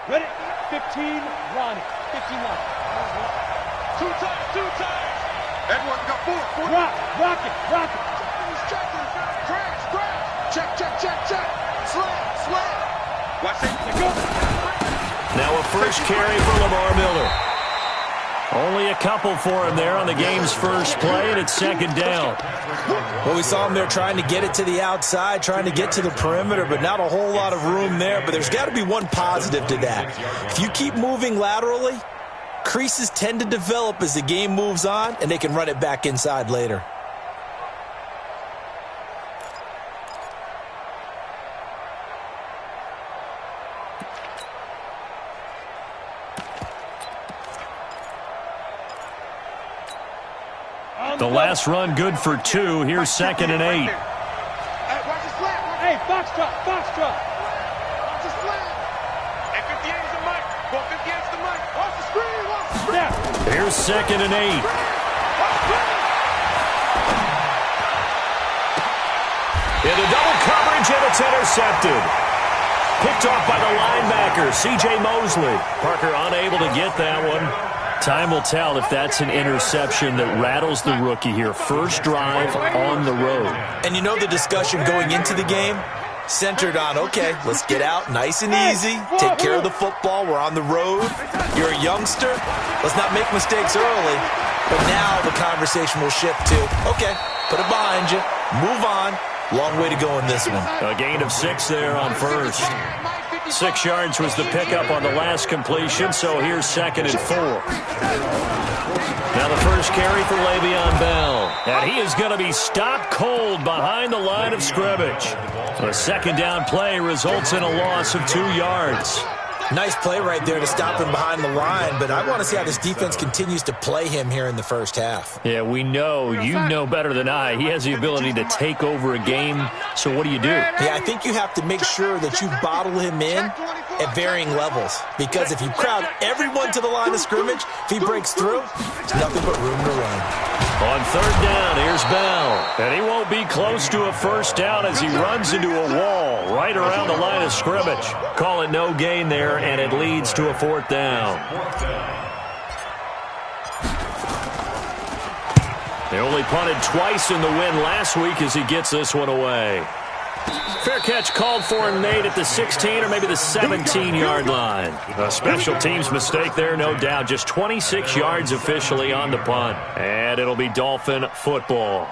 Ready? 15, Ronnie. 15 line. Two times. Edward got four. Rock it. He's checking. Crash. Check. Slam. Watch it. Go. Now a first carry for Lamar Miller. Only a couple for him there on the game's first play, and it's second down. Well, we saw him there trying to get it to the outside, trying to get to the perimeter, but not a whole lot of room there. But there's got to be one positive to that. If you keep moving laterally, creases tend to develop as the game moves on, and they can run it back inside later. The last run good for 2. Here's 2nd and 8. Hey, box drop. Watch the slam. And 58 is the mic. 58 is the mic. Watch the screen. Here's 2nd and 8. Into double coverage, and it's intercepted. Picked off by the linebacker, C.J. Mosley. Parker unable to get that one. Time will tell if that's an interception that rattles the rookie here. First drive on the road. And you know the discussion going into the game centered on, okay, let's get out nice and easy, take care of the football, we're on the road, you're a youngster, let's not make mistakes early. But now the conversation will shift to, okay, put it behind you, move on, long way to go in this one. A gain of 6 there on first. 6 yards was the pickup on the last completion, so here's 2nd and 4. Now the first carry for Le'Veon Bell. And he is going to be stopped cold behind the line of scrimmage. A second down play results in a loss of 2 yards. Nice play right there to stop him behind the line, but I want to see how this defense continues to play him here in the first half. Yeah, we know. You know better than I. He has the ability to take over a game, so what do you do? Yeah, I think you have to make sure that you bottle him in at varying levels, because if you crowd everyone to the line of scrimmage, if he breaks through, there's nothing but room to run. On third down, here's Bell. And he won't be close to a first down as he runs into a wall right around the line of scrimmage. Call it no gain there, and it leads to a 4th down. They only punted twice in the win last week as he gets this one away. Fair catch called for him, Nate, at the 16 or maybe the 17-yard line. A special teams mistake there, no doubt. Just 26 yards officially on the punt. And it'll be Dolphin football.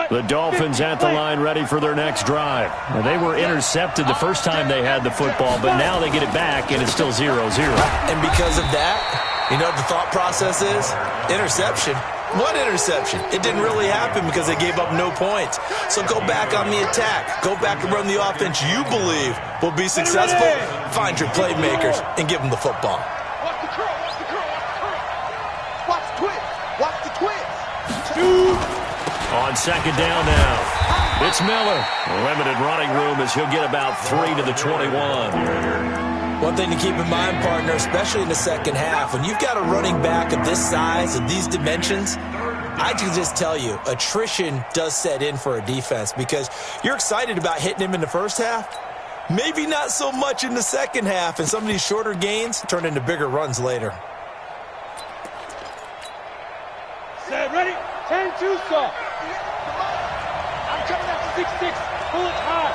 The Dolphins at the line ready for their next drive. Well, they were intercepted the first time they had the football, but now they get it back, and it's still 0-0. And because of that, you know what the thought process is? Interception. What interception? It didn't really happen because they gave up no points. So go back on the attack. Go back and run the offense you believe will be successful. Find your playmakers and give them the football. Watch the curl. Watch the twist. Watch the twist. On second down now, it's Miller. Limited running room as he'll get about 3 to the 21. One thing to keep in mind, partner, especially in the second half, when you've got a running back of this size and these dimensions, I can just tell you, attrition does set in for a defense because you're excited about hitting him in the first half, maybe not so much in the second half, and some of these shorter gains turn into bigger runs later. Set, ready? 10-2, sir. I'm coming after 6-6. Pull it hard.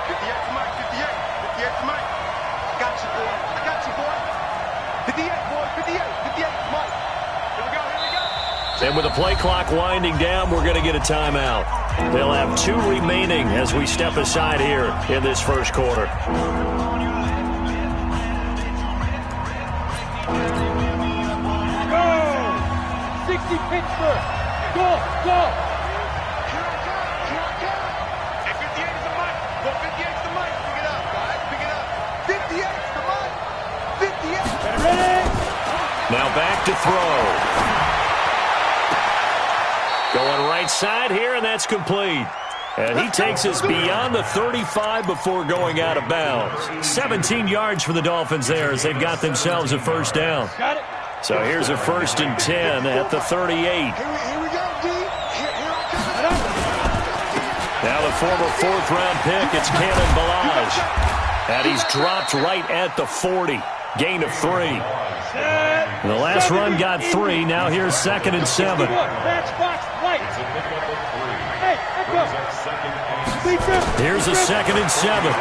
58 to Mike. 58 to Mike. I got you, boy. 58, boy. 58 to Mike. Here we go. And with the play clock winding down, we're going to get a timeout. They'll have 2 remaining as we step aside here in this first quarter. Go! 60 Pittsburgh. Go! Here I come. And 58 is the mic. Well, 58 is the mic. Pick it up, guys. Pick it up. 58 is the mic. 58. Ready? Now back to throw. Going right side here, and that's complete. And he takes us beyond the 35 before going out of bounds. 17 yards for the Dolphins there as they've got themselves a first down. Got it. So here's a 1st and 10 at the 38. Here we go, D. Here I come. a former fourth-round pick. It's Kalen Ballage. And he's dropped right at the 40. Gain of 3. The last run got 3. Now here's 2nd and 7. Here's a 2nd and 7.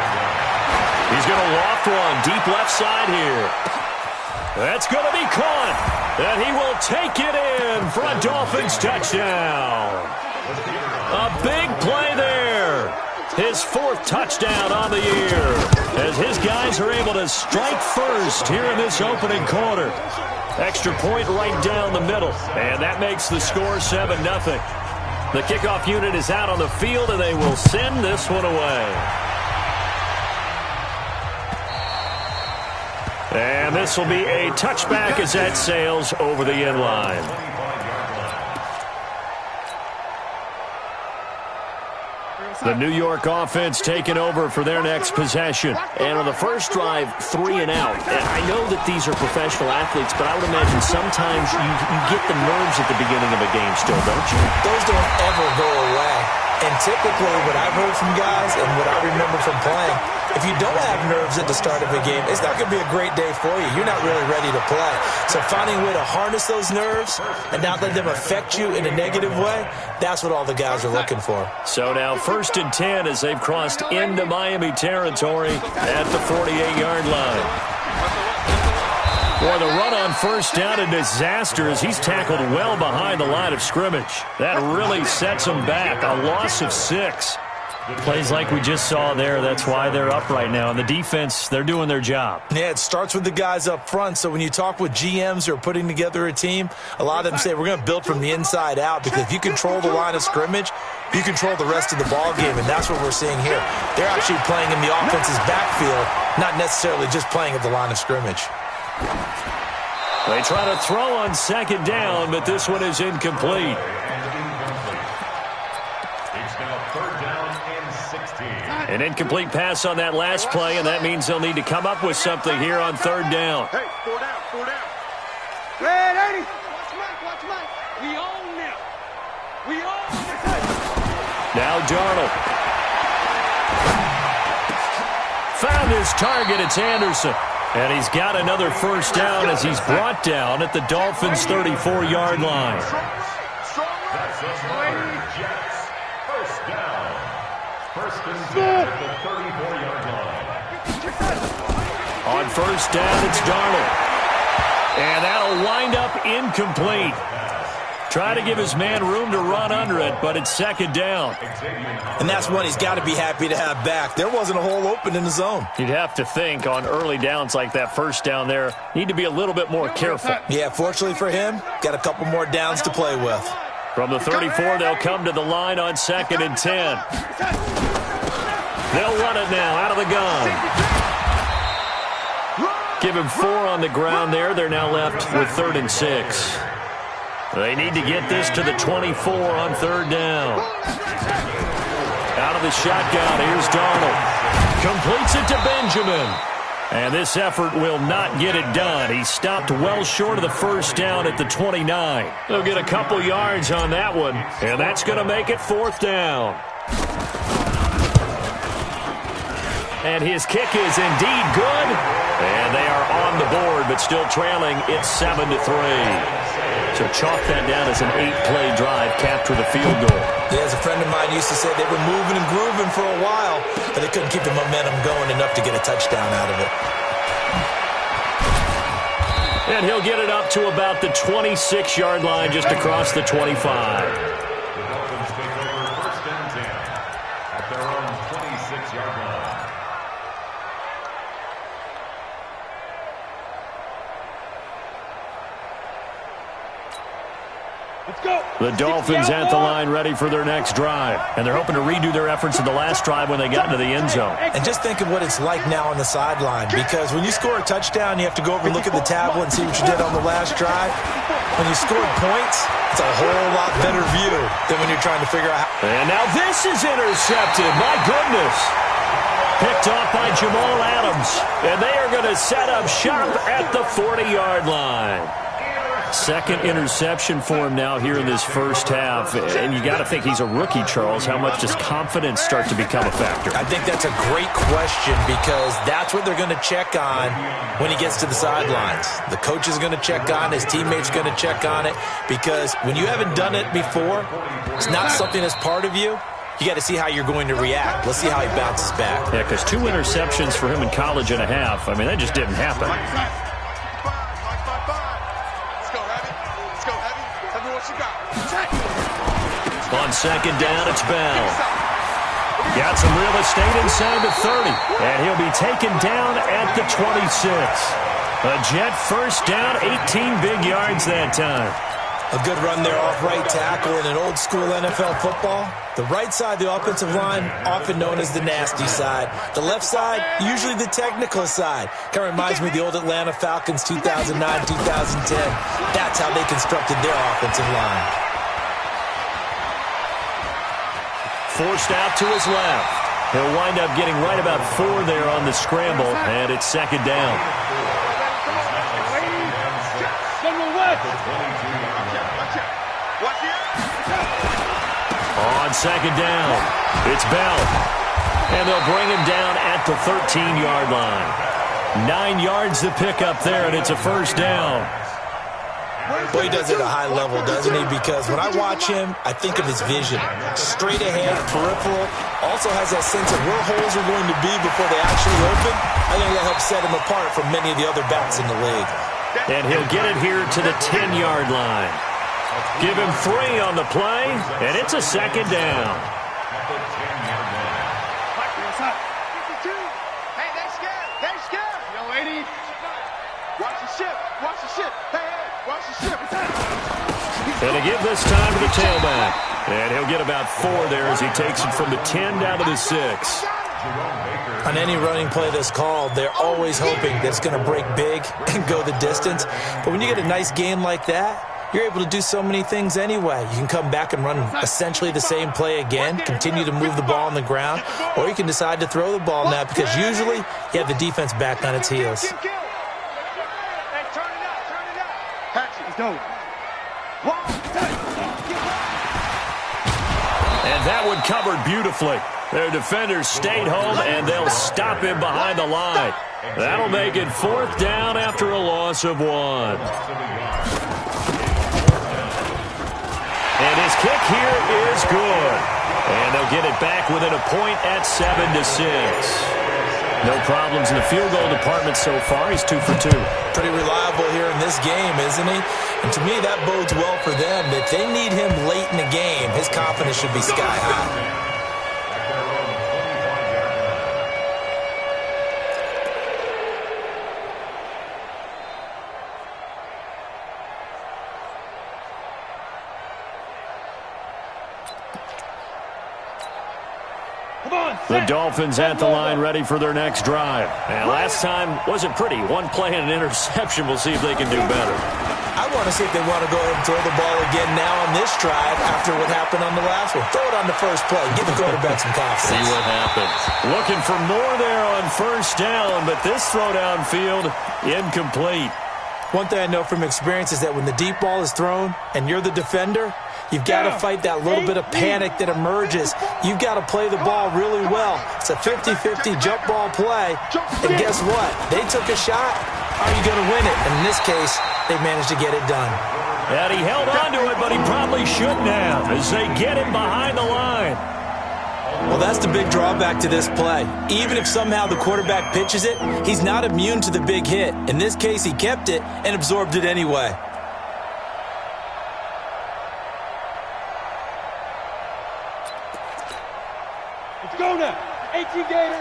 He's going to loft one deep left side here. That's going to be caught. And he will take it in for a Dolphins touchdown. A big play there. His 4th touchdown on the year, as his guys are able to strike first here in this opening quarter. Extra point right down the middle, and that makes the score 7-0. The kickoff unit is out on the field, and they will send this one away. And this will be a touchback as that sails over the end line. The New York offense taking over for their next possession. And on the first drive, 3 and out. And I know that these are professional athletes, but I would imagine sometimes you get the nerves at the beginning of a game still, don't you? Those don't ever go away. And typically what I've heard from guys and what I remember from playing, if you don't have nerves at the start of a game, it's not going to be a great day for you. You're not really ready to play. So finding a way to harness those nerves and not let them affect you in a negative way, that's what all the guys are looking for. So now 1st and 10 as they've crossed into Miami territory at the 48-yard line. Boy, the run on first down, a disaster as he's tackled well behind the line of scrimmage. That really sets him back. A loss of 6. Plays like we just saw there. That's why they're up right now. And the defense, they're doing their job. Yeah, it starts with the guys up front. So when you talk with GMs who are putting together a team, a lot of them say we're going to build from the inside out, because if you control the line of scrimmage, you control the rest of the ball game, and that's what we're seeing here. They're actually playing in the offense's backfield, not necessarily just playing at the line of scrimmage. They try to throw on 2nd down, but this one is incomplete. An incomplete pass on that last play, and that means they'll need to come up with something here on 3rd down. Hey, 4 down, 4 down. Red 80. Watch Mike. We own now. We own this. Now Darnold. Found his target. It's Anderson. And he's got another first down as he's brought down at the Dolphins' 34-yard line. First down. 1st and 10 at the 34-yard line. On first down, it's Darnold. And that'll wind up incomplete. Try to give his man room to run under it, but it's 2nd down. And that's one he's got to be happy to have back. There wasn't a hole open in the zone. You'd have to think on early downs like that first down there, need to be a little bit more careful. Yeah, fortunately for him, got a couple more downs to play with. From the 34, they'll come to the line on 2nd and 10. They'll run it now out of the gun. Give him 4 on the ground there. They're now left with 3rd and 6. They need to get this to the 24 on 3rd down. Out of the shotgun, here's Darnold. Completes it to Benjamin. And this effort will not get it done. He stopped well short of the first down at the 29. They'll get a couple yards on that one, and that's going to make it 4th down. And his kick is indeed good. And they are on the board, but still trailing. It's 7-3. So chalk that down as an 8-play drive, capture the field goal. Yeah, as a friend of mine used to say, they were moving and grooving for a while, but they couldn't keep the momentum going enough to get a touchdown out of it. And he'll get it up to about the 26-yard line, just across the 25. The Dolphins take over 1st and 10 at their own 26-yard line. The Dolphins at the line ready for their next drive. And they're hoping to redo their efforts in the last drive when they got into the end zone. And just think of what it's like now on the sideline, because when you score a touchdown, you have to go over and look at the tablet and see what you did on the last drive. When you scored points, it's a whole lot better view than when you're trying to figure out how. And now this is intercepted. My goodness. Picked off by Jamal Adams. And they are going to set up shop at the 40-yard line. Second interception for him now here in this first half. And you got to think he's a rookie, Charles. How much does confidence start to become a factor? I think that's a great question because that's what they're going to check on when he gets to the sidelines. The coach is going to check on, his teammates are going to check on it, because when you haven't done it before, it's not something that's part of you. You got to see how you're going to react. Let's see how he bounces back. Yeah, because 2 interceptions for him in college and a half. I mean, that just didn't happen. Let's go, Heavy. Let's go, Heavy. Tell me what you got. On second down, it's Bell. Got some real estate inside the 30. And he'll be taken down at the 26. A Jet first down, 18 big yards that time. A good run there off right tackle in an old school NFL football. The right side, the offensive line, often known as the nasty side. The left side, usually the technical side. Kind of reminds me of the old Atlanta Falcons 2009, 2010. That's how they constructed their offensive line. Forced out to his left. He'll wind up getting right about 4 there on the scramble, and it's second down. On second down, it's Bell. And they'll bring him down at the 13-yard line. 9 yards to pick up there, and it's a first down. Well, he does it at a high level, doesn't he? Because when I watch him, I think of his vision. Straight ahead, peripheral. Also has that sense of where holes are going to be before they actually open. I think that helps set him apart from many of the other backs in the league. And he'll get it here to the 10-yard line. Give him 3 on the play, and it's a second down. Hey, they scared. They scared. Yo, lady. Watch the ship. Watch the ship. Hey, watch the ship. And to give this time to the tailback. And he'll get about 4 there as he takes it from the 10 down to the 6. On any running play that's called, they're always hoping that it's going to break big and go the distance. But when you get a nice game like that, you're able to do so many things anyway. You can come back and run essentially the same play again, continue to move the ball on the ground, or you can decide to throw the ball now because usually you have the defense back on its heels. And that one covered beautifully. Their defenders stayed home, and they'll stop him behind the line. That'll make it 4th down after a loss of 1. And his kick here is good. And they'll get it back within a point at 7-6. No problems in the field goal department so far. He's 2 for 2. Pretty reliable here in this game, isn't he? And to me, that bodes well for them. If they need him late in the game, his confidence should be sky high. The Dolphins at the line ready for their next drive. And last time wasn't pretty. 1 play and an interception. We'll see if they can do better. I want to see if they want to go ahead and throw the ball again now on this drive after what happened on the last one. Throw it on the first play. Give the quarterback some confidence. See what happens. Looking for more there on first down, but this throw downfield, incomplete. One thing I know from experience is that when the deep ball is thrown and you're the defender, you've got to fight that little bit of panic that emerges. You've got to play the ball really well. It's a 50-50 jump ball play. And guess what? They took a shot. Are you going to win it? And in this case, they managed to get it done. And he held on to it, but he probably shouldn't have as they get him behind the line. Well, that's the big drawback to this play. Even if somehow the quarterback pitches it, he's not immune to the big hit. In this case, he kept it and absorbed it anyway. Let's go now. 18 Gator.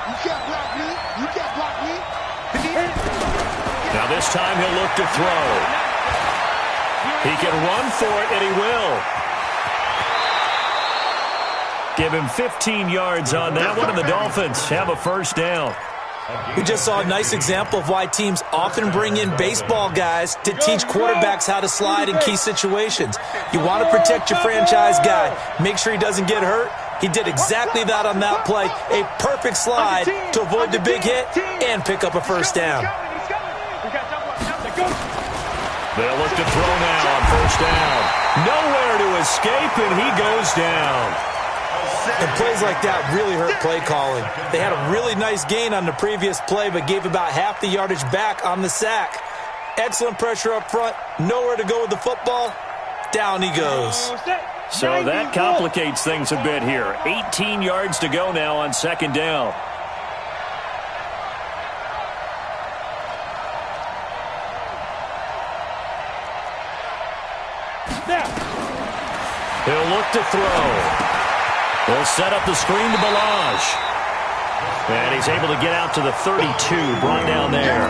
You can't block me. You can't block me. Now this time he'll look to throw. He can run for it, and he will. Give him 15 yards on that one, and the Dolphins have a first down. We just saw a nice example of why teams often bring in baseball guys to teach quarterbacks how to slide in key situations. You want to protect your franchise guy. Make sure he doesn't get hurt. He did exactly that on that play. A perfect slide to avoid the big hit and pick up a first down. They'll look to throw now on first down. Nowhere to escape, and he goes down. And plays like that really hurt play calling. They had a really nice gain on the previous play, but gave about half the yardage back on the sack. Excellent pressure up front. Nowhere to go with the football. Down he goes. So that complicates things a bit here. 18 yards to go now on second down. He'll look to throw. He'll set up the screen to Balaj. And he's able to get out to the 32, brought down there.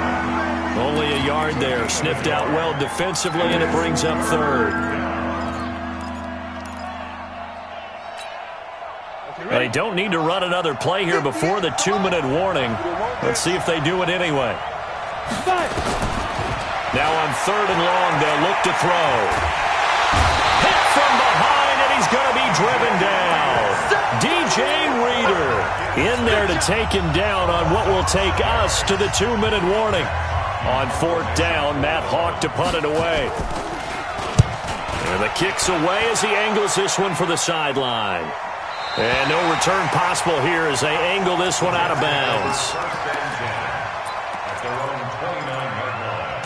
Only a yard there, sniffed out well defensively, and it brings up third. They don't need to run another play here before the 2-minute warning. Let's see if they do it anyway. Now on third and long, they'll look to throw. Hit from behind, and he's going to be driven down. DJ Reader in there to take him down on what will take us to the 2-minute warning. On fourth down, Matt Hawk to punt it away. And the kick's away as he angles this one for the sideline. And no return possible here as they angle this one out of bounds. At their own 29-yard line.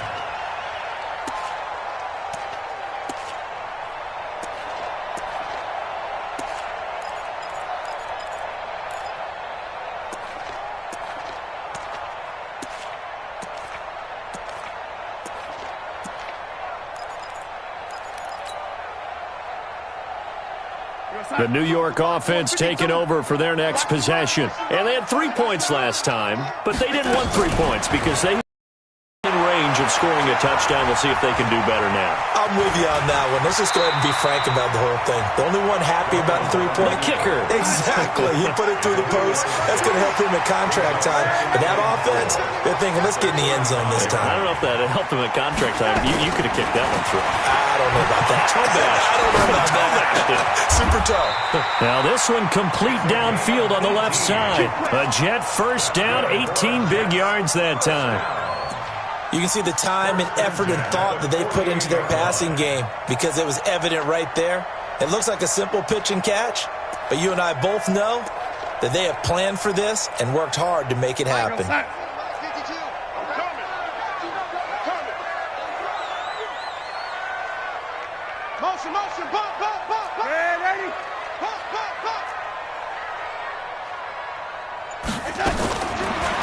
The New York offense taking over for their next possession. And they had 3 points last time, but they didn't want 3 points because they in range of scoring a touchdown. We'll see if they can do better now. I'm with you on that one. Let's just go ahead and be frank about the whole thing. The only one happy about the 3-point? The kicker. Exactly. He put it through the post. That's going to help him at contract time. But that offense, they're thinking, let's get in the end zone this time. I don't know if that helped him at contract time. You could have kicked that one through. I don't know about that. Toe bash. I don't know about that. Super toe. Now this one complete downfield on the left side. A Jet first down, 18 big yards that time. You can see the time and effort and thought that they put into their passing game because it was evident right there. It looks like a simple pitch and catch, but you and I both know that they have planned for this and worked hard to make it happen. Motion, motion, bump, bump, bump, bump. Ready? Bump, bump, bump.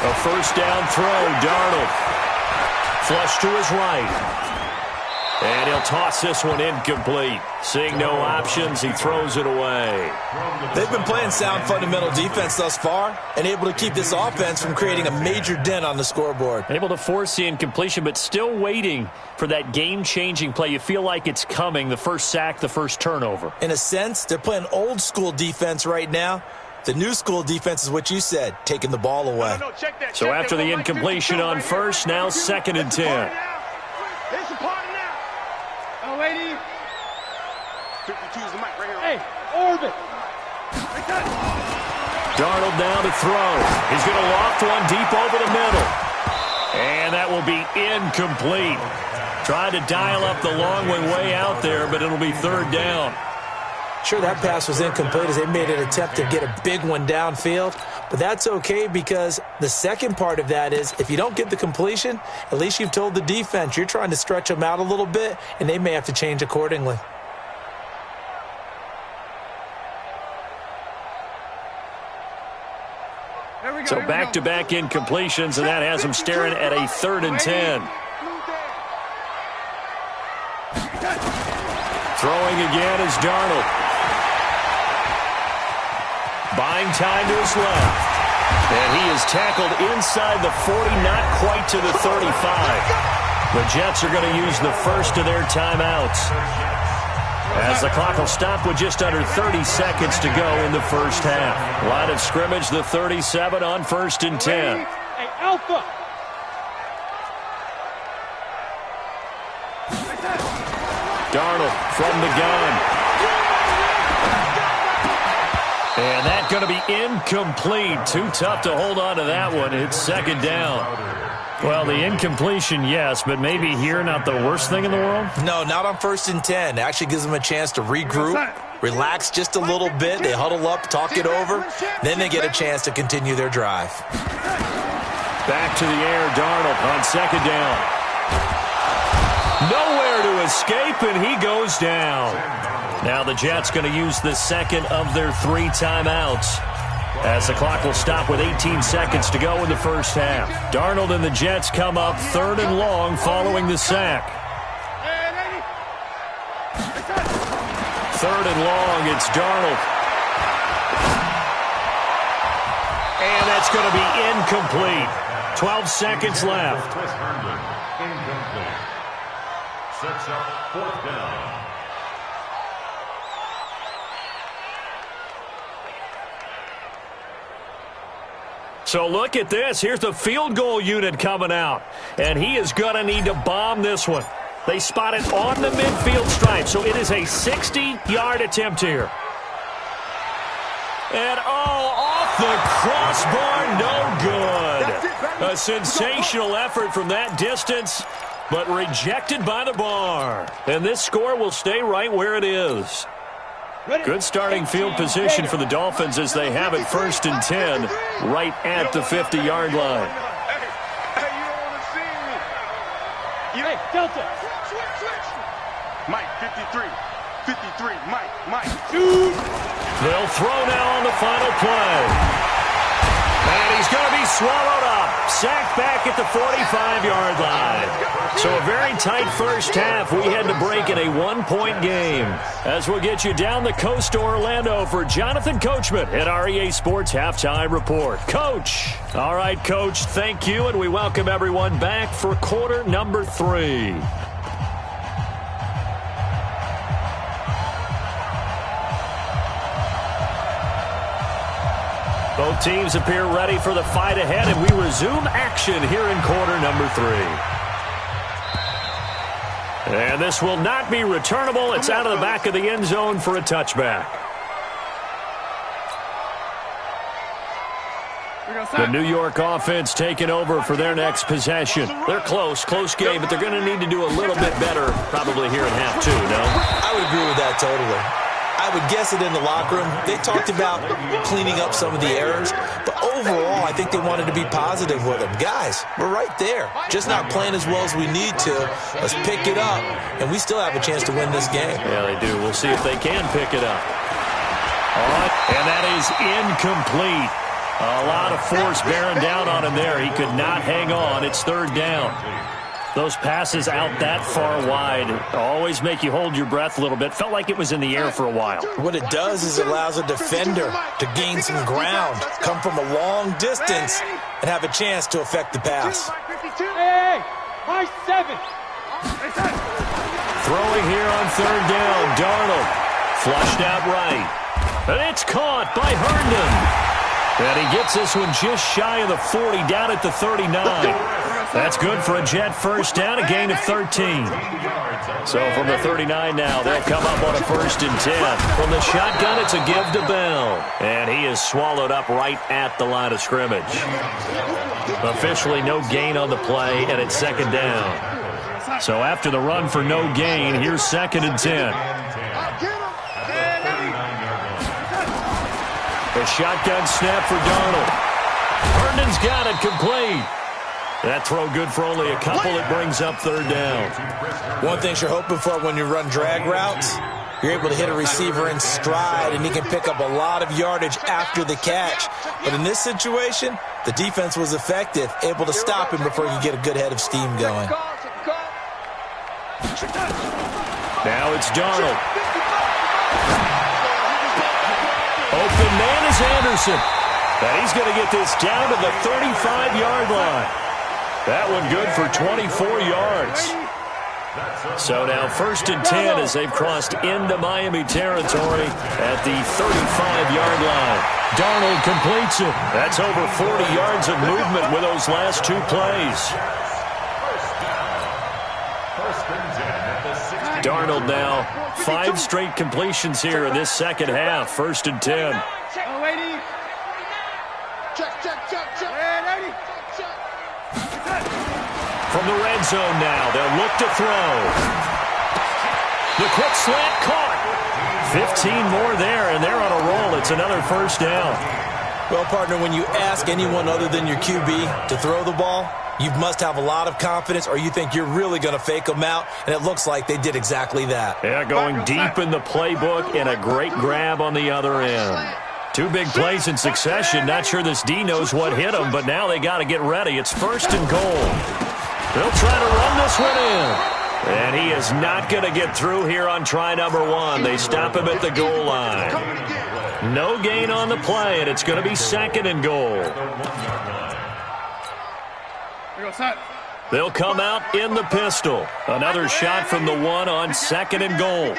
A first down throw, Darnold. Flush to his right. And he'll toss this one incomplete. Seeing no options, he throws it away. They've been playing sound fundamental defense thus far and able to keep this offense from creating a major dent on the scoreboard. Able to force the incompletion, but still waiting for that game-changing play. You feel like it's coming, the first sack, the first turnover. In a sense, they're playing old-school defense right now. The new school defense is what you said, taking the ball away. So after the incompletion on first, now 2nd and 10. It's a party now. Oh, lady. 52 is the mic right here. Hey, orbit. Darnold now to throw. He's going to loft one deep over the middle. And that will be incomplete. Trying to dial up the long one way out there, but it'll be third down. Sure, that pass was incomplete as they made an attempt to get a big one downfield, but that's okay because the second part of that is if you don't get the completion, at least you've told the defense you're trying to stretch them out a little bit, and they may have to change accordingly. So back-to-back incompletions, and that has them staring at a 3rd and 10. Throwing again is Darnold. Buying time to his left. And he is tackled inside the 40, not quite to the 35. The Jets are going to use the first of their timeouts, as the clock will stop with just under 30 seconds to go in the first half. Line of scrimmage, the 37 on 1st and 10. Hey, Alpha. Darnold from the gun. And that's going to be incomplete. Too tough to hold on to that one. It's 2nd down. Well, the incompletion, yes, but maybe here not the worst thing in the world? No, not on 1st and 10. It actually gives them a chance to regroup, relax just a little bit. They huddle up, talk it over. Then they get a chance to continue their drive. Back to the air, Darnold on 2nd down. Nowhere to escape, and he goes down. Now the Jets going to use the second of their 3 timeouts, as the clock will stop with 18 seconds to go in the first half. Darnold and the Jets come up 3rd and long following the sack. 3rd and long, it's Darnold. And that's going to be incomplete. 12 seconds left. Incomplete. Sets up 4th down. So look at this. Here's the field goal unit coming out. And he is going to need to bomb this one. They spot it on the midfield stripe. So it is a 60-yard attempt here. And, off the crossbar, no good. A sensational effort from that distance, but rejected by the bar. And this score will stay right where it is. Good starting field position for the Dolphins as they have it 1st and 10 right at the 50-yard line. Hey, you don't want to see me. Hey, Delta. Mike, 53. 53. Mike. They'll throw now on the final play. And he's going to be swallowed up. Sacked back at the 45-yard line. So a very tight first half. We had to break in a 1-point game. As we'll get you down the coast to Orlando for Jonathan Coachman at our EA Sports Halftime Report. Coach. All right, Coach, thank you, and we welcome everyone back for quarter number 3. Both teams appear ready for the fight ahead, and we resume action here in quarter number 3. And this will not be returnable. It's out of the back of the end zone for a touchback. The New York offense taking over for their next possession. They're close game, but they're going to need to do a little bit better probably here in half 2, no? I would agree with that totally. I would guess it in the locker room. They talked about cleaning up some of the errors, but overall, I think they wanted to be positive with them. Guys, we're right there. Just not playing as well as we need to. Let's pick it up, and we still have a chance to win this game. Yeah, they do. We'll see if they can pick it up. All right, and that is incomplete. A lot of force bearing down on him there. He could not hang on. It's 3rd down. Those passes out that far wide always make you hold your breath a little bit. Felt like it was in the air for a while. What it does is it allows a defender to gain some ground, come from a long distance, and have a chance to affect the pass. Hey, my 7. Throwing here on 3rd down, Darnold. Flushed out right. And it's caught by Herndon. And he gets this one just shy of the 40, down at the 39. That's good for a Jet first down, a gain of 13. So from the 39 now, they'll come up on a 1st and 10. From the shotgun, it's a give to Bell. And he is swallowed up right at the line of scrimmage. Officially no gain on the play, and it's 2nd down. So after the run for no gain, here's 2nd and 10. A shotgun snap for Darnold. Herndon's got it complete. That throw good for only a couple. It brings up 3rd down. One thing you're hoping for when you run drag routes, you're able to hit a receiver in stride, and he can pick up a lot of yardage after the catch. But in this situation, the defense was effective, able to stop him before he could get a good head of steam going. Now it's Darnold. Open man is Anderson. And he's going to get this down to the 35-yard line. That one good for 24 yards. So now 1st and 10 as they've crossed into Miami territory at the 35-yard line. Darnold completes it. That's over 40 yards of movement with those last 2 plays. Darnold now 5 straight completions here in this second half. 1st and 10. Check. From the red zone now, they'll look to throw. The quick slant caught. 15 more there, and they're on a roll. It's another first down. Well, partner, when you ask anyone other than your QB to throw the ball, you must have a lot of confidence, or you think you're really going to fake them out, and it looks like they did exactly that. Yeah, going deep in the playbook and a great grab on the other end. Two big plays in succession. Not sure this D knows what hit him, but now they got to get ready. It's first and goal. They'll try to run this one in. And he is not going to get through here on try number one. They stop him at the goal line. No gain on the play, and it's going to be second and goal. They'll come out in the pistol. Another shot from the one on second and goal.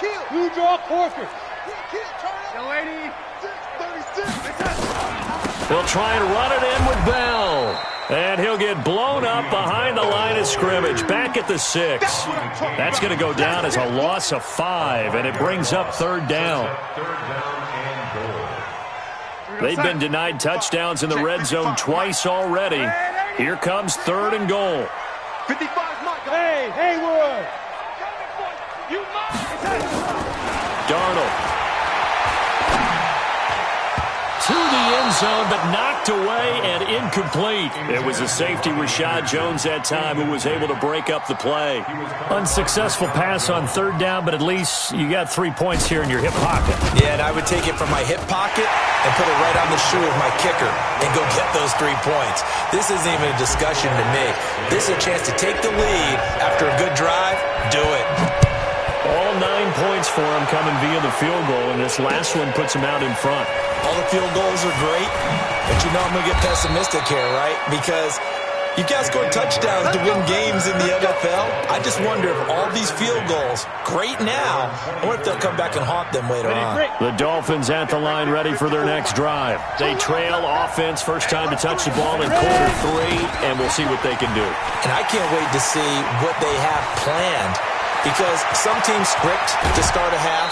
Kill. You draw Corker. Young lady. 36. They'll try and run it in with Bell. And he'll get blown up behind the line of scrimmage, back at the 6. That's going to go down as a loss of 5, and it brings up third down. They've been denied touchdowns in the red zone twice already. Here comes third and goal. 55, Mike. Hey, Haywood. Darnold. To the end zone, but knocked away and incomplete. It was a safety, Rashad Jones, that time, who was able to break up the play. Unsuccessful pass on third down, but at least you got 3 points here in your hip pocket. Yeah, and I would take it from my hip pocket and put it right on the shoe of my kicker and go get those 3 points. This isn't even a discussion to me. This is a chance to take the lead after a good drive. Do it. All 9 points for him coming via the field goal, and this last one puts him out in front. All the field goals are great, but you know I'm going to get pessimistic here, right? Because you can't score touchdowns to win games in the NFL. I just wonder if all these field goals, great now, I wonder if they'll come back and haunt them later on. The Dolphins at the line ready for their next drive. They trail offense, first time to touch the ball in quarter 3, and we'll see what they can do. And I can't wait to see what they have planned, because some teams script to start a half.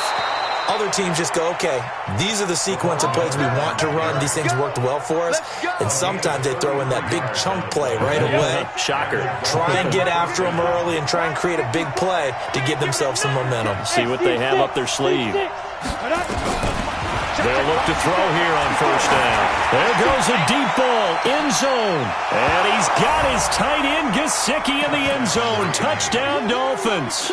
Other teams just go, okay, these are the sequence of plays we want to run. These things worked well for us. And sometimes they throw in that big chunk play right away. Shocker. Try and get after them early and try and create a big play to give themselves some momentum. See what they have up their sleeve. They'll look to throw here on first down. There goes a deep ball, end zone. And he's got his tight end, Gesicki, in the end zone. Touchdown, Dolphins.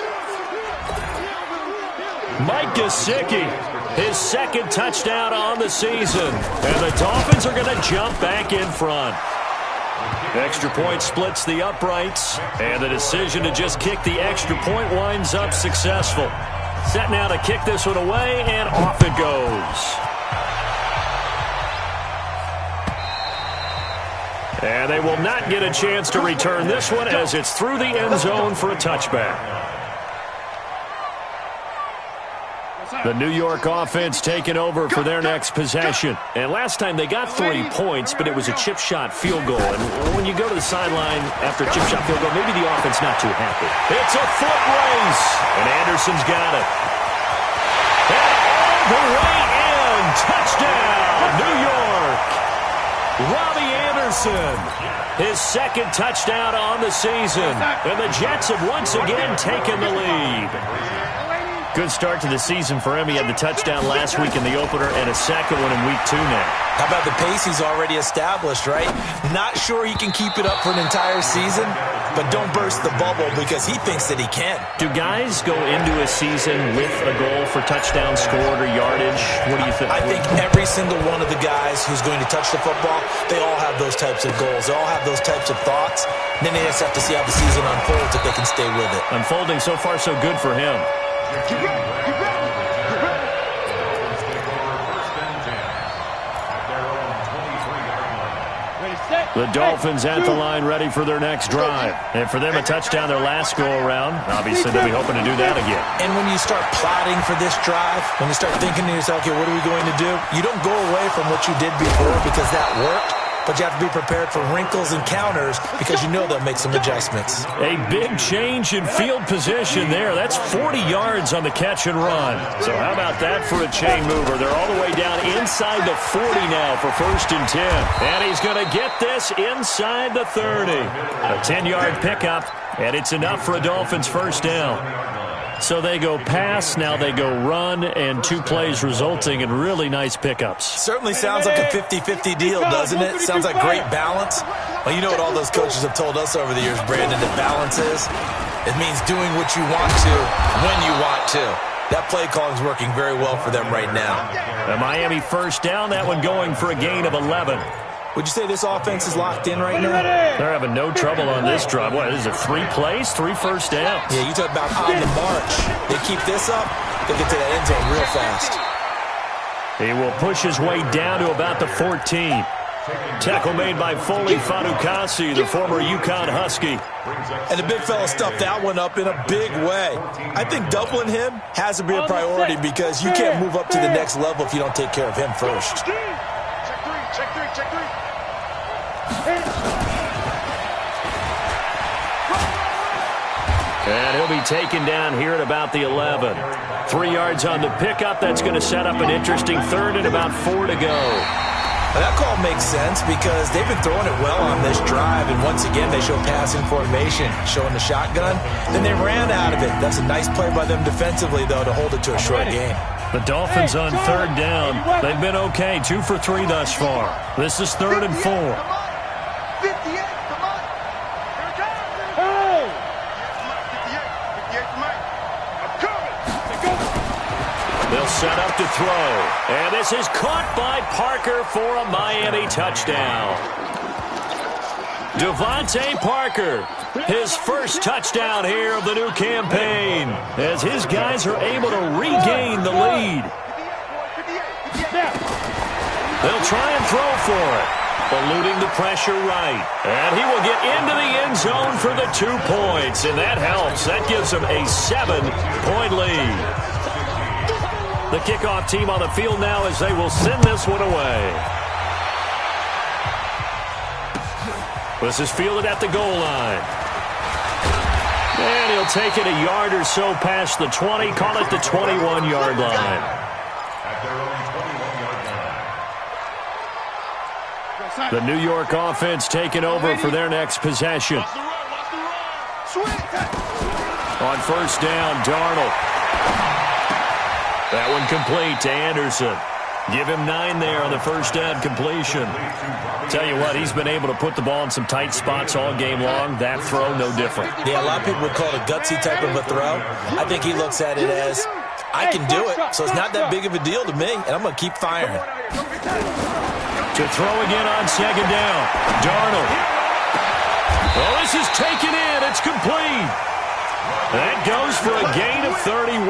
Mike Gesicki, his second touchdown on the season. And the Dolphins are going to jump back in front. Extra point splits the uprights. And the decision to just kick the extra point winds up successful. Set now to kick this one away, and off it goes. And they will not get a chance to return this one as it's through the end zone for a touchback. The New York offense taking over for their next possession. And last time they got 3 points, but it was a chip shot field goal. And when you go to the sideline after a chip shot field goal, maybe the offense not too happy. It's a foot race, and Anderson's got it. And all the way in. Touchdown, New York. Robbie Anderson, his second touchdown on the season. And the Jets have once again taken the lead. Good start to the season for him. He had the touchdown last week in the opener and a second one in week 2 now. How about the pace he's already established, right? Not sure he can keep it up for an entire season, but don't burst the bubble because he thinks that he can. Do guys go into a season with a goal for touchdown scored or yardage? What do you think? I think every single one of the guys who's going to touch the football, they all have those types of goals. They all have those types of thoughts. And then they just have to see how the season unfolds if they can stay with it. Unfolding so far so good for him. The Dolphins at the line ready for their next drive. And for them, a touchdown their last go-around. Obviously, they'll be hoping to do that again. And when you start plotting for this drive, when you start thinking to yourself, okay, what are we going to do? You don't go away from what you did before because that worked. but you have to be prepared for wrinkles and counters because you know they'll make some adjustments. A big change in field position there. That's 40 yards on the catch and run. So how about that for a chain mover? They're all the way down inside the 40 now for 1st and 10. And he's going to get this inside the 30. A 10-yard pickup, and it's enough for a Dolphins first down. So they go pass, now they go run, and 2 plays resulting in really nice pickups. Certainly sounds like a 50-50 deal, doesn't it? Sounds like great balance. Well, you know what all those coaches have told us over the years, Brandon, that balance is? It means doing what you want to when you want to. That play calling is working very well for them right now. The Miami first down, that one going for a gain of 11. Would you say this offense is locked in right now? They're having no trouble on this drive. What, is it 3 plays, 3 first downs? Yeah, you talk about on the march. They keep this up, they'll get to that end zone real fast. He will push his way down to about the 14. Tackle made by Foley Fadukasi, the former UConn Husky. And the big fella stuffed that one up in a big way. I think doubling him has to be a priority because you can't move up to the next level if you don't take care of him first. Check three. And he'll be taken down here at about the 11. 3 yards on the pickup. That's going to set up an interesting 3rd and about 4 to go. Now that call makes sense because they've been throwing it well on this drive, and once again they show passing formation, showing the shotgun. Then they ran out of it. That's a nice play by them defensively, though, to hold it to a short game. The Dolphins on 3rd down. They've been okay, 2 for 3 thus far. This is 3rd and 4. 58, come on. Here it comes. Hey! 58 for Mike. I'm coming. They'll set up to throw. And this is caught by Parker for a Miami touchdown. Devontae Parker, his first touchdown here of the new campaign, as his guys are able to regain the lead. They'll try and throw for it, eluding the pressure right. And he will get into the end zone for the 2 points, and that helps. That gives them a 7-point lead. The kickoff team on the field now as they will send this one away. This is fielded at the goal line. And he'll take it a yard or so past the 20, call it the 21-yard line. The New York offense taking over for their next possession. On first down, Darnold. That one complete to Anderson. Give him 9 there on the first down completion. Tell you what, he's been able to put the ball in some tight spots all game long. That throw, no different. Yeah, a lot of people would call it a gutsy type of a throw. I think he looks at it as, I can do it, so it's not that big of a deal to me, and I'm going to keep firing. To throw again on second down. Darnold. Oh, this is taken in. It's complete. That goes for a gain of 31.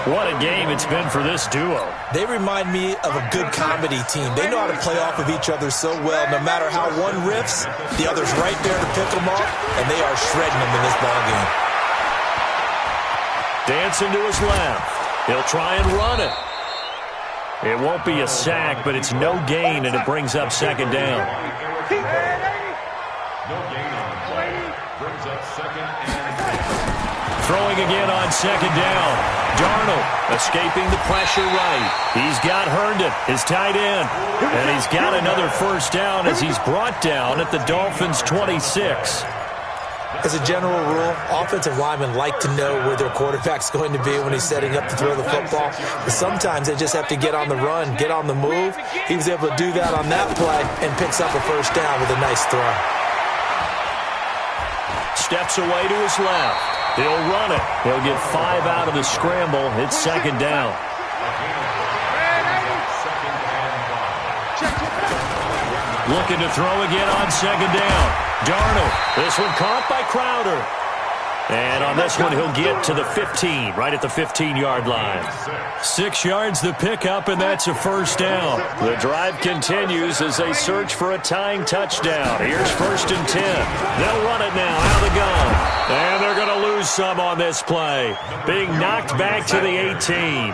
What a game it's been for this duo. They remind me of a good comedy team. They know how to play off of each other so well. No matter how one riffs, the other's right there to pick them off, and they are shredding them in this ballgame. Dancing to his left. He'll try and run it. It won't be a sack, but it's no gain, and it brings up second down. No gain on the play. Brings up 2nd and 10. Throwing again on second down. Darnold escaping the pressure right. He's got Herndon, his tight end. And he's got another first down as he's brought down at the Dolphins' 26. As a general rule, offensive linemen like to know where their quarterback's going to be when he's setting up to throw the football. But sometimes they just have to get on the run, get on the move. He was able to do that on that play and picks up a first down with a nice throw. Steps away to his left. He'll run it. He'll get 5 out of the scramble. It's second down. Looking to throw again on second down. Darnold. This one caught by Crowder. And on this one, he'll get to the 15, right at the 15-yard line. 6 yards the pickup, and that's a first down. The drive continues as they search for a tying touchdown. Here's 1st and 10. They'll run it now out of the gun. And they're going to lose some on this play. Being knocked back to the 18.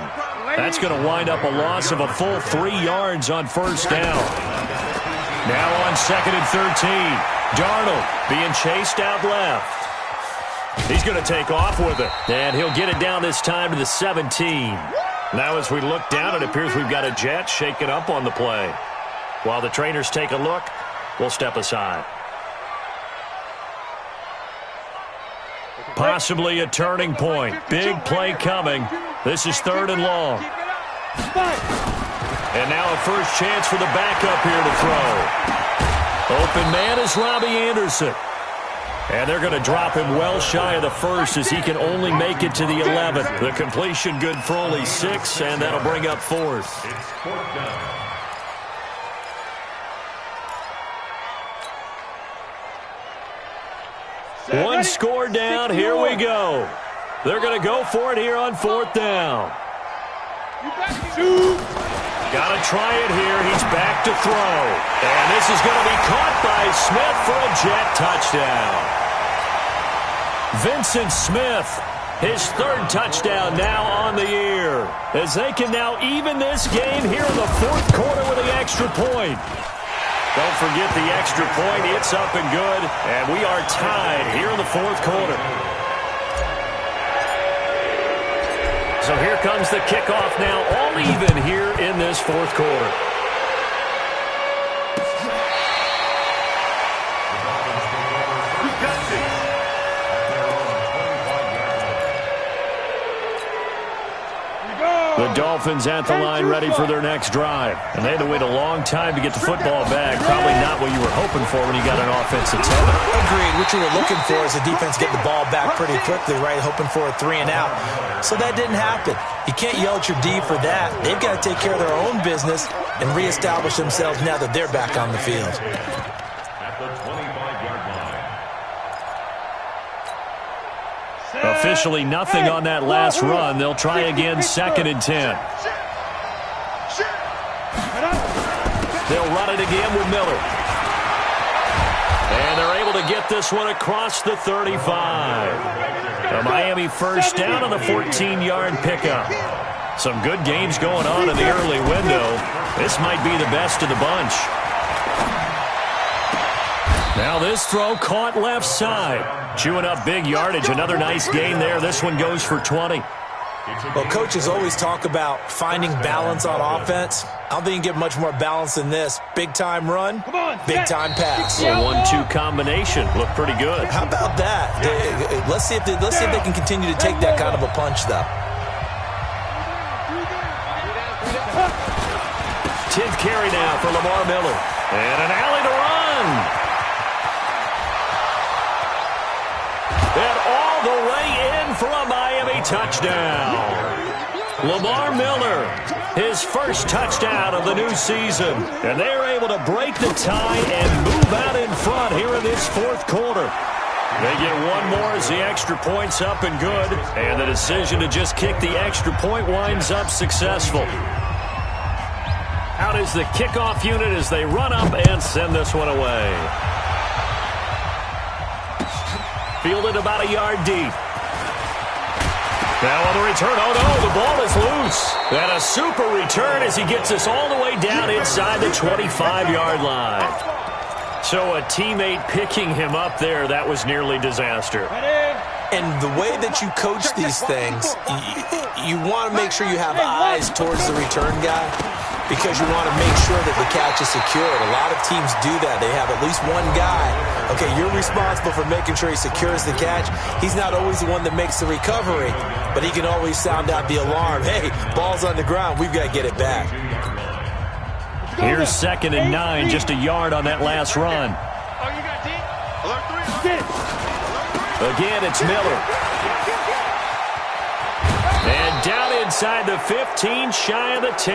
That's going to wind up a loss of a full 3 yards on first down. Now on 2nd and 13. Darnold being chased out left. He's going to take off with it. And he'll get it down this time to the 17. Now as we look down, it appears we've got a jet shaken up on the play. While the trainers take a look, we'll step aside. Possibly a turning point. Big play coming. This is 3rd and long. And now a first chance for the backup here to throw. Open man is Robbie Anderson. And they're going to drop him well shy of the first as he can only make it to the 11th. The completion good for only 6, and that'll bring up 4th. It's 4th down. One score down. Here we go. They're going to go for it here on 4th down. Got to try it here. He's back to throw. And this is going to be caught by Smith for a jet touchdown. Vincent Smith, his 3rd touchdown now on the year. As they can now even this game here in the 4th quarter with the extra point. Don't forget the extra point. It's up and good. And we are tied here in the 4th quarter. So here comes the kickoff now, all even here in this 4th quarter. The Dolphins at the line ready for their next drive. And they had to wait a long time to get the football back. Probably not what you were hoping for when you got an offensive tether. Agreed. What you were looking for is the defense getting the ball back pretty quickly, right? Hoping for a 3 and out. So that didn't happen. You can't yell at your D for that. They've got to take care of their own business and reestablish themselves now that they're back on the field. At the 25-yard line. Officially nothing on that last run. They'll try again 2nd and 10. They'll run it again with Miller. And they're able to get this one across the 35. A Miami first down on the 14-yard pickup. Some good games going on in the early window. This might be the best of the bunch. Now this throw caught left side. Chewing up big yardage. Another nice gain there. This one goes for 20. Well, coaches always talk about finding balance on offense. I don't think you can get much more balance than this. Big-time run, big-time pass. A 1-2 combination. Looked pretty good. How about that? Let's see if they can continue to take that kind of a punch, though. 10th carry now for Lamar Miller. And an alley to run. And all the way in for a Miami touchdown. Lamar Miller, his first touchdown of the new season. And they are able to break the tie and move out in front here in this 4th quarter. They get one more as the extra point's up and good. And the decision to just kick the extra point winds up successful. Out is the kickoff unit as they run up and send this one away. Fielded about a yard deep. Now on the return, oh no, the ball is loose. And a super return as he gets us all the way down inside the 25-yard line. So a teammate picking him up there, that was nearly disaster. And the way that you coach these things, you want to make sure you have eyes towards the return guy because you want to make sure that the catch is secured. A lot of teams do that. They have at least one guy. Okay, you're responsible for making sure he secures the catch. He's not always the one that makes the recovery, but he can always sound out the alarm. Hey, ball's on the ground. We've got to get it back. Here's 2nd and 9, just a yard on that last run. Again, it's Miller. And down inside the 15, shy of the 10.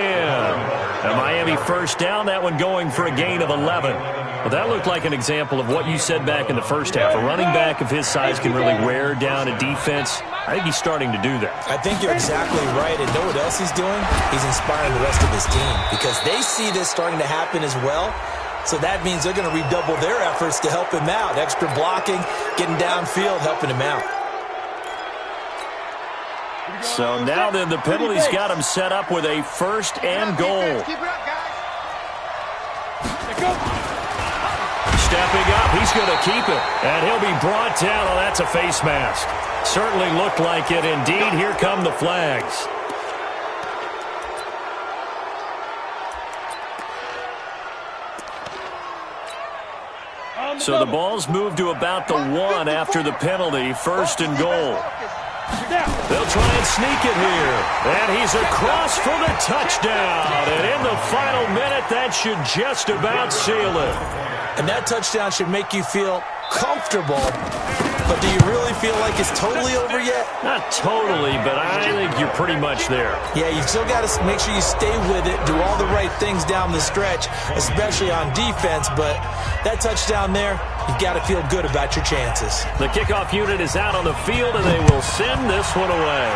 A Miami first down, that one going for a gain of 11. Well, that looked like an example of what you said back in the first half. A running back of his size can really wear down a defense. I think he's starting to do that. I think you're exactly right. And know what else he's doing? He's inspiring the rest of his team because they see this starting to happen as well. So that means they're going to redouble their efforts to help him out. Extra blocking, getting downfield, helping him out. So now then the penalty's got him set up with a 1st and goal. stepping up. He's going to keep it. And he'll be brought down. Oh, that's a face mask. Certainly looked like it. Indeed, here come the flags. So the ball's moved to about the 1 after the penalty. First and goal. They'll try and sneak it here. And he's across for the touchdown. And in the final minute, that should just about seal it. And that touchdown should make you feel comfortable. But do you really feel like it's totally over yet? Not totally, but I think you're pretty much there. Yeah, you still got to make sure you stay with it, do all the right things down the stretch, especially on defense. But that touchdown there, you've got to feel good about your chances. The kickoff unit is out on the field, and they will send this one away.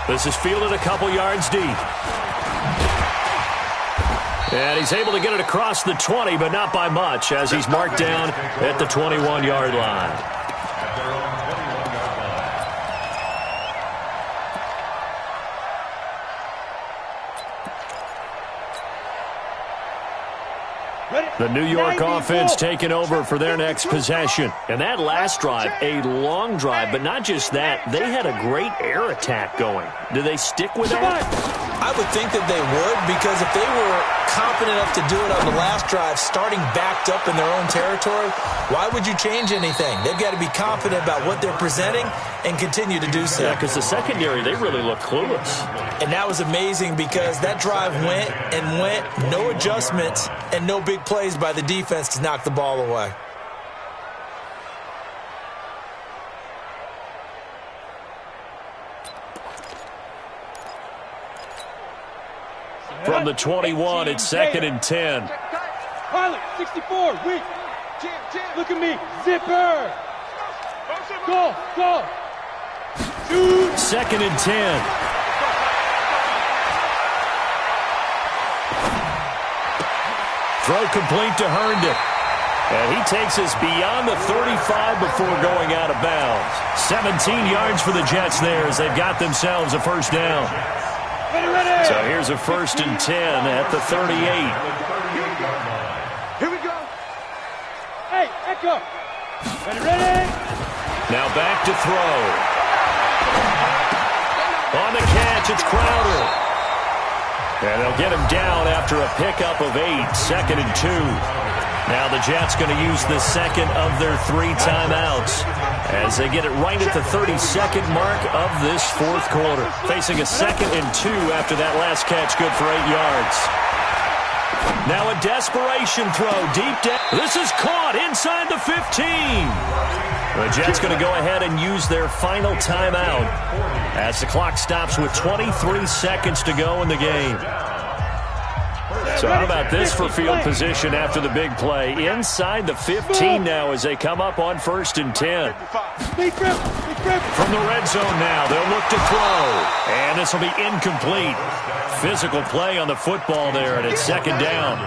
This is fielded a couple yards deep. And he's able to get it across the 20, but not by much, as he's marked down at the 21-yard line. The New York offense taking over for their next possession. And that last drive, a long drive, but not just that. They had a great air attack going. Do they stick with that? I would think that they would, because if they were confident enough to do it on the last drive, starting backed up in their own territory, why would you change anything? They've got to be confident about what they're presenting and continue to do so. Yeah, because the secondary, they really look clueless. And that was amazing because that drive went and went, no adjustments and no big plays by the defense to knock the ball away. From the 21, it's 2nd and 10. Pilot, 64, weak. Look at me, zipper. Go, go. Shoot. 2nd and 10. Throw complete to Herndon. And he takes us beyond the 35 before going out of bounds. 17 yards for the Jets there as they've got themselves a first down. So here's a 1st and 10 at the 38. Here we go. Hey, Echo. Ready? Now back to throw. On the catch, it's Crowder. And they'll get him down after a pickup of 8, 2nd and 2. Now the Jets going to use the second of their 3 timeouts as they get it right at the 32nd mark of this 4th quarter. Facing a 2nd and 2 after that last catch, good for 8 yards. Now a desperation throw deep down. This is caught inside the 15. The Jets going to go ahead and use their final timeout as the clock stops with 23 seconds to go in the game. So how about this for field position after the big play? Inside the 15 now as they come up on 1st and 10. From the red zone now, they'll look to throw. And this will be incomplete. Physical play on the football there, and it's 2nd down.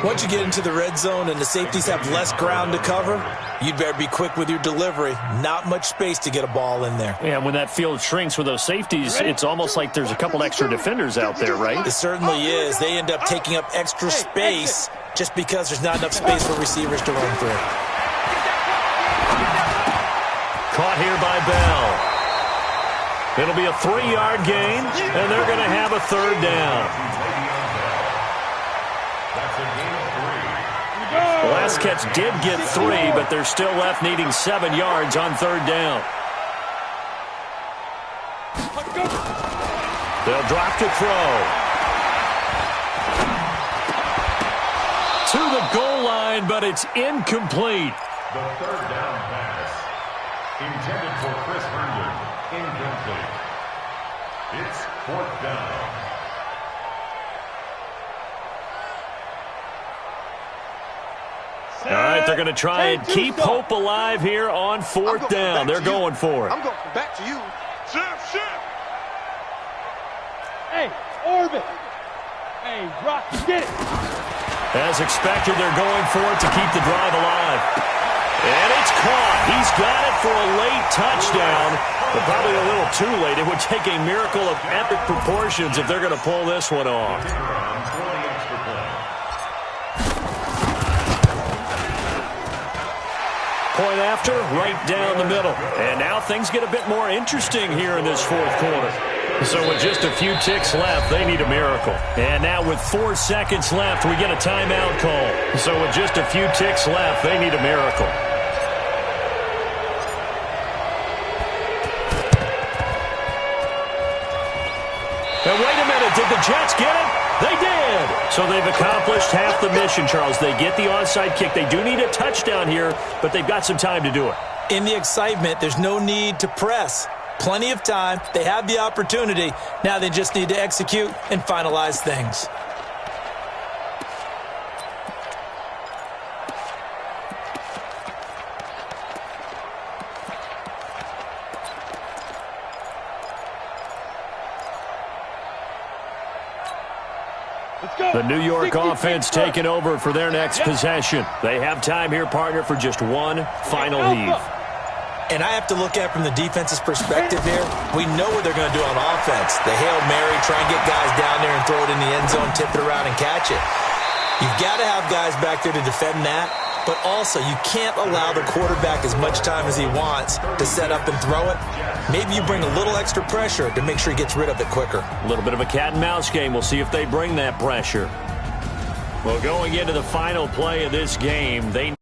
Once you get into the red zone and the safeties have less ground to cover, you'd better be quick with your delivery. Not much space to get a ball in there. Yeah, when that field shrinks with those safeties, it's almost like there's a couple extra defenders out there, right? It certainly is. They end up taking up extra space just because there's not enough space for receivers to run through. Caught here by Bell. It'll be a 3-yard gain, and they're going to have a 3rd down. The last catch did get 3, but they're still left needing 7 yards on 3rd down. They'll drop to throw. To the goal line, but it's incomplete. The 3rd down pass intended for Chris Herndon. Incomplete. It's 4th down. All right, they're going to try and keep hope alive here on 4th down. They're going for it. I'm going back to you. Shift. Hey, Orbit. Hey, Rock, get it. As expected, they're going for it to keep the drive alive. And it's caught. He's got it for a late touchdown, but probably a little too late. It would take a miracle of epic proportions if they're going to pull this one off. point after, right down the middle. And now things get a bit more interesting here in this fourth quarter. So with just a few ticks left, they need a miracle. And now with 4 seconds left, we get a timeout call. So with just a few ticks left, they need a miracle. And wait a minute, did the Jets get it? They did. So they've accomplished half the mission, Charles. They get the onside kick. They do need a touchdown here, but they've got some time to do it. In the excitement, there's no need to press. Plenty of time. They have the opportunity. Now they just need to execute and finalize things. The New York offense taking over for their next possession. They have time here, partner, for just one final heave. And I have to look at it from the defense's perspective here. We know what they're going to do on offense. The Hail Mary, try and get guys down there and throw it in the end zone, tip it around and catch it. You've got to have guys back there to defend that. But also, you can't allow the quarterback as much time as he wants to set up and throw it. Maybe you bring a little extra pressure to make sure he gets rid of it quicker. A little bit of a cat and mouse game. We'll see if they bring that pressure. Well, going into the final play of this game, they